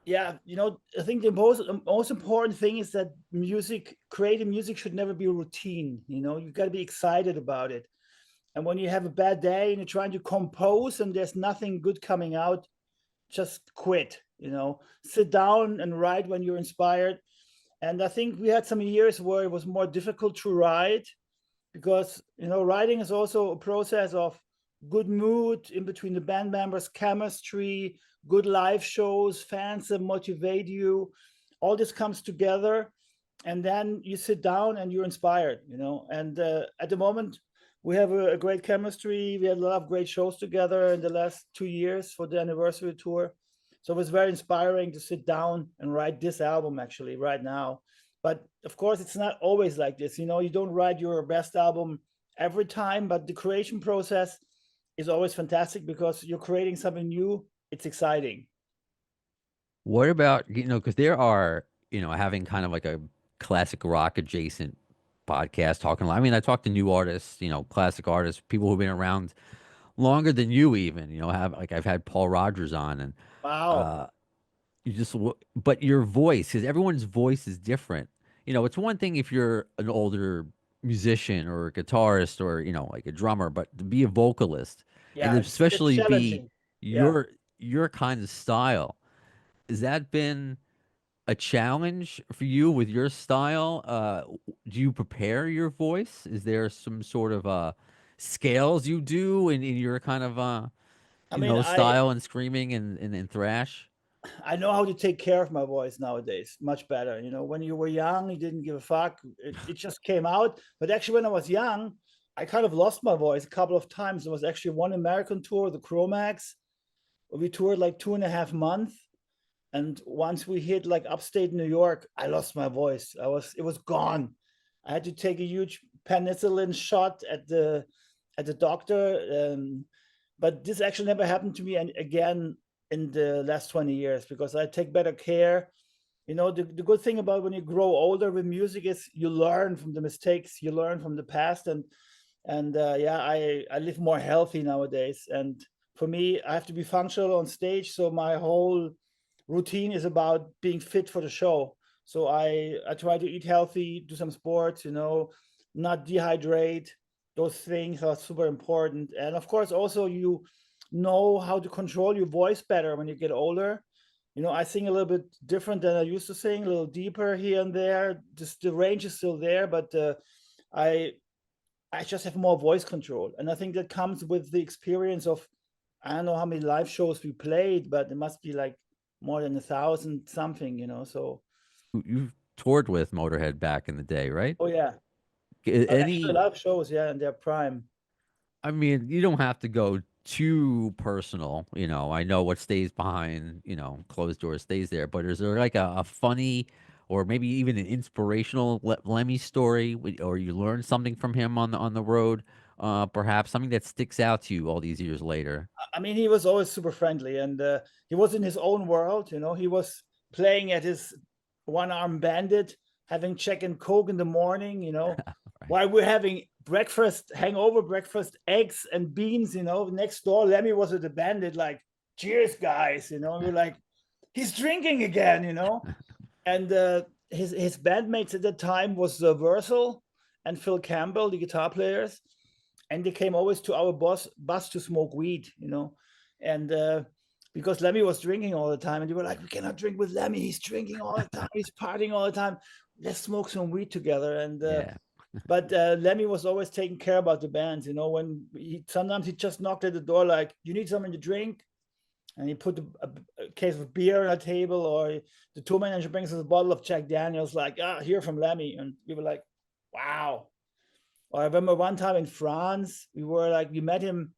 Yeah, I think the most important thing is that creative music should never be a routine. You've got to be excited about it. And when you have a bad day and you're trying to compose and there's nothing good coming out, just quit. Sit down and write when you're inspired. And I think we had some years where it was more difficult to write because writing is also a process of good mood in between the band members, chemistry, good live shows, fans that motivate you. All this comes together, and then you sit down and you're inspired. And at the moment, we have a great chemistry. We had a lot of great shows together in the last 2 years for the anniversary tour. So it was very inspiring to sit down and write this album actually right now. But of course, it's not always like this. You don't write your best album every time, but the creation process is always fantastic because you're creating something new. It's exciting. What about, because there are, having kind of like a classic rock adjacent podcast talking. I mean, I talk to new artists, classic artists, people who've been around longer than you even, have like I've had Paul Rogers on and Wow. uh you just but your voice, because everyone's voice is different. It's one thing if you're an older musician or a guitarist or, like a drummer, but to be a vocalist and Yeah, it's especially be challenging. Yeah. your kind of style, has that been a challenge for you with your style? Do you prepare your voice? Is there some sort of scales you do in your kind of I mean, I style and screaming and thrash? I know how to take care of my voice nowadays much better. When you were young, you didn't give a fuck. It just came out. But actually, when I was young, I kind of lost my voice a couple of times. There was actually one American tour, the Chromax. We toured like 2.5 months. And once we hit like upstate New York, I lost my voice. It was gone. I had to take a huge penicillin shot at the doctor. But this actually never happened to me again in the last 20 years because I take better care. The good thing about when you grow older with music is you learn from the mistakes, you learn from the past, and yeah, I live more healthy nowadays. And for me, I have to be functional on stage, so my whole routine is about being fit for the show. So I try to eat healthy, do some sports, not dehydrate. Those things are super important. And of course, also you know how to control your voice better when you get older. I sing a little bit different than I used to sing, a little deeper here and there. Just the range is still there, but I I just have more voice control. And I think that comes with the experience of, I don't know how many live shows we played, but it must be like more than 1,000 something. So, You've toured with Motorhead back in the day, right? oh yeah, actually Any, live shows, yeah, in their prime. I mean, you don't have to go too personal. I know what stays behind, closed doors stays there. But is there like a funny or maybe even an inspirational Lemmy story, or you learned something from him on the road? Perhaps something that sticks out to you all these years later. I mean, he was always super friendly and he was in his own world. He was playing at his one arm bandit, having Jack and Coke in the morning, Right. while we're having breakfast, hangover breakfast, eggs and beans, next door. Lemmy was at the bandit, like, cheers, guys, we're like, he's drinking again. And his bandmates at that time was Versal and Phil Campbell, the guitar players, and they came always to our bus to smoke weed. And because Lemmy was drinking all the time, and they were like, we cannot drink with Lemmy. He's drinking all the time. He's partying all the time. Let's smoke some weed together. And Yeah. but Lemmy was always taking care about the bands. When sometimes he just knocked at the door like, you need something to drink, and he put a case of beer on a table, or the tour manager brings us a bottle of Jack Daniels, like, here from Lemmy, and we were like, wow. Or I remember one time in France, we met him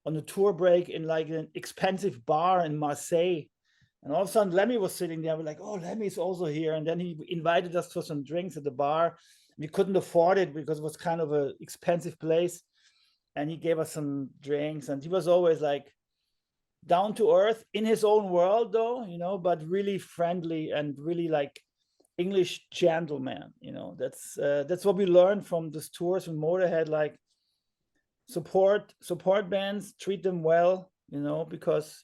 on a tour break in like an expensive bar in Marseille. And all of a sudden, Lemmy was sitting there. We're like, oh, Lemmy's also here. And then he invited us for some drinks at the bar. We couldn't afford it because it was kind of an expensive place. And he gave us some drinks. And he was always like down to earth in his own world, though, but really friendly and really like English gentleman. That's what we learned from this tours from Motorhead. Like, support bands, treat them well, because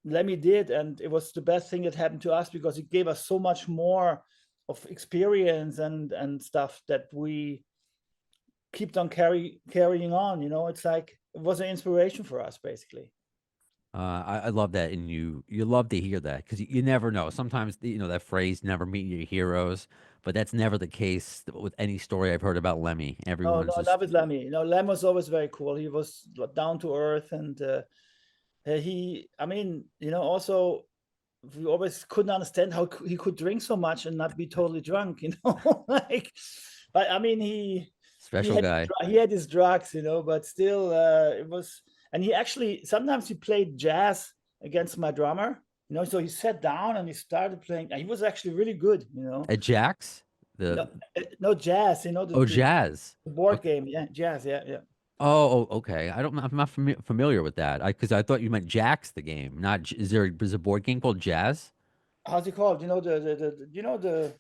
Lemmy did, and it was the best thing that happened to us because it gave us so much more of experience and stuff that we kept on carrying on. It's like it was an inspiration for us, basically. I love that, and you love to hear that because you never know. Sometimes that phrase "never meet your heroes," but that's never the case with any story I've heard about Lemmy. No, Everyone's no, just not with Lemmy. Lem was always very cool. He was down to earth, and I mean, also we always couldn't understand how he could drink so much and not be totally drunk, like, but I mean, special guy. he had his drugs, but still, it was, and he actually sometimes he played jazz against my drummer, so he sat down and he started playing. He was actually really good, At Jack's, No, no jazz, the jazz. board game, yeah, jazz, yeah, yeah. Okay. I'm not familiar with that. Because I thought you meant Jack's the game. Not is a board game called Jazz? How's it called? The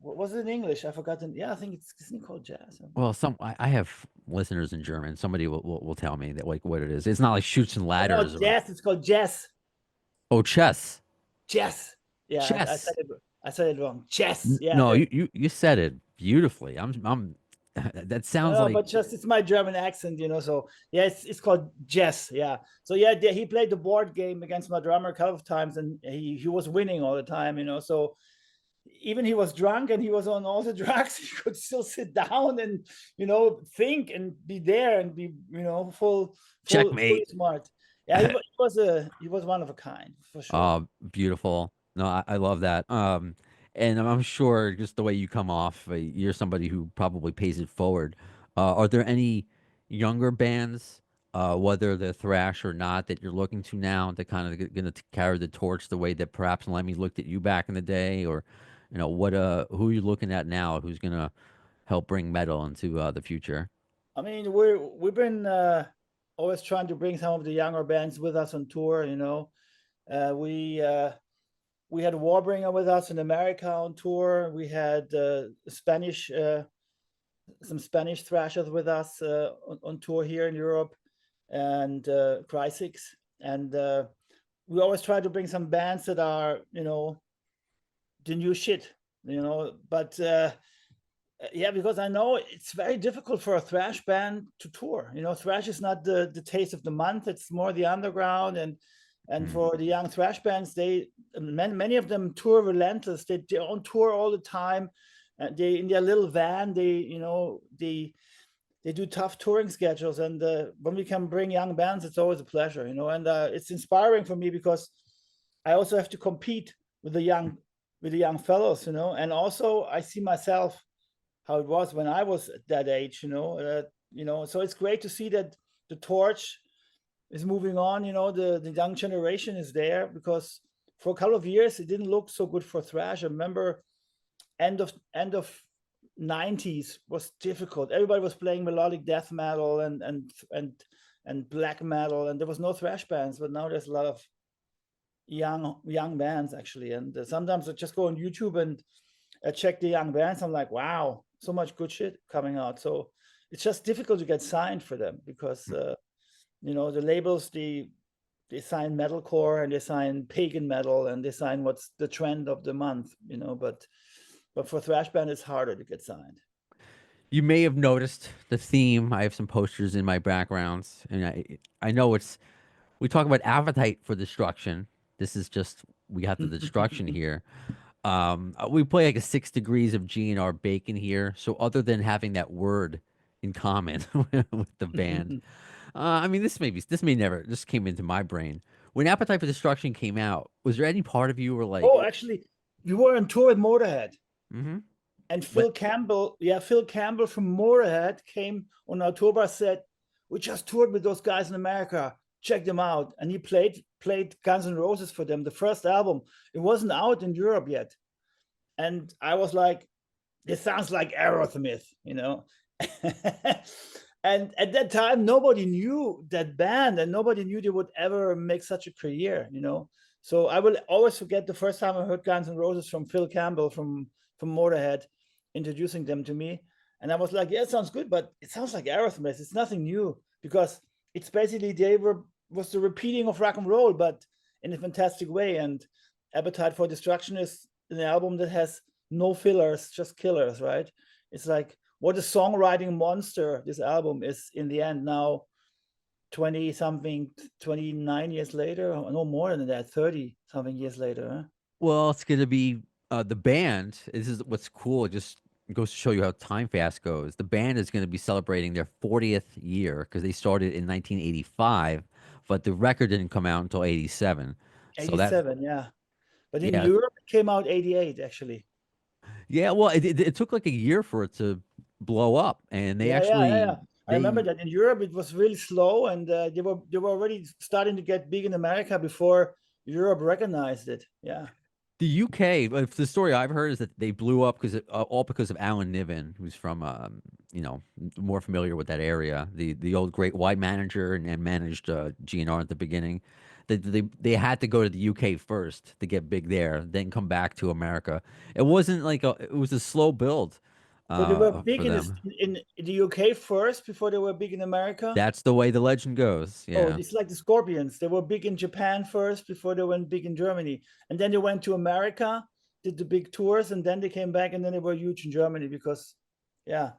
what was it in English? I forgot. Yeah, I think it's called jazz. Well, I have listeners in German. Somebody will tell me that like what it is. It's not like shoots and Oh, no, ladders or jazz. It's called jazz. chess. Chess. Yeah, Chess. I said it wrong. Chess. Yeah. No, you said it beautifully. I'm that sounds No, like but just it's my German accent, So yeah, it's called jazz. Yeah. So yeah, he played the board game against my drummer a couple of times, and he was winning all the time, So even he was drunk and he was on all the drugs, he could still sit down and think and be there and be fully checkmate. smart. Yeah, he was one of a kind for sure. Oh, beautiful. No, I love that. And I'm sure just the way you come off, you're somebody who probably pays it forward. Are there any younger bands, whether they're thrash or not, that you're looking to now that kind of going to carry the torch the way that perhaps Lemmy looked at you back in the day, or what who are you looking at now who's going to help bring metal into the future? I mean, we've been always trying to bring some of the younger bands with us on tour. We had Warbringer with us in America on tour. We had Spanish. Some Spanish thrashers with us on tour here in Europe, and Crysics. And we always try to bring some bands that are, the new shit, But yeah, because I know it's very difficult for a thrash band to tour. Thrash is not the taste of the month. It's more the underground, and for the young thrash bands, many of them tour relentless. They on tour all the time. They in their little van. They do tough touring schedules, and when we can bring young bands, it's always a pleasure. And it's inspiring for me because I also have to compete with the young fellows. And also I see myself how it was when I was at that age. So it's great to see that the torch is moving on. The young generation is there, because for a couple of years it didn't look so good for thrash. I remember end of 90s was difficult. Everybody was playing melodic death metal and black metal, and there was no thrash bands. But now there's a lot of young bands actually, and sometimes I just go on YouTube and check the young bands. I'm like, wow, so much good shit coming out. So it's just difficult to get signed for them because the labels, they sign metalcore and they sign pagan metal and they sign what's the trend of the month, but for thrash band, it's harder to get signed. You may have noticed the theme. I have some posters in my backgrounds, and I know we talk about appetite for destruction. This is just we got the destruction here. We play like a 6 degrees of GNR bacon here. So other than having that word in common with the band, I mean this came into my brain when Appetite for Destruction came out. Was there any part of you were like, oh, actually, you were on tour with Motörhead. mm-hmm. And Phil Campbell from Motörhead came on our tour bus, said, we just toured with those guys in America. Check them out. And he played Guns N' Roses for them, the first album. It wasn't out in Europe yet. And I was like, this sounds like Aerosmith, And at that time, nobody knew that band, and nobody knew they would ever make such a career, So I will always forget the first time I heard Guns N' Roses from Phil Campbell from Motörhead introducing them to me. And I was like, yeah, it sounds good, but it sounds like Aerosmith. It's nothing new, because it's basically they were was the repeating of rock and roll, but in a fantastic way. And Appetite for Destruction is an album that has no fillers, just killers, right? It's like what a songwriting monster this album is in the end now, 20 something, 29 years later, no more than that, 30 something years later. Huh? Well, it's gonna be the band. This is what's cool. It just goes to show you how time fast goes. The band is going to be celebrating their 40th year because they started in 1985, but the record didn't come out until 87. So that, 87, yeah. But in yeah, Europe, it came out 88, actually. yeah. Well, it took like a year for it to blow up, and they Yeah. actually I remember they that in Europe it was really slow, and they were already starting to get big in America before Europe recognized it. Yeah. the UK. The story I've heard is that they blew up because all because of Alan Niven, who's from more familiar with that area, the old great white manager and managed GNR at the beginning. They had to go to the UK first to get big there, then come back to America. It wasn't like it was a slow build So they were for big them. in the UK first before they were big in America. That's the way the legend goes. Oh, Yeah. it's like the Scorpions. They were big in Japan first before they went big in Germany. And then they went to America, did the big tours, and then they came back and then they were huge in Germany because, yeah.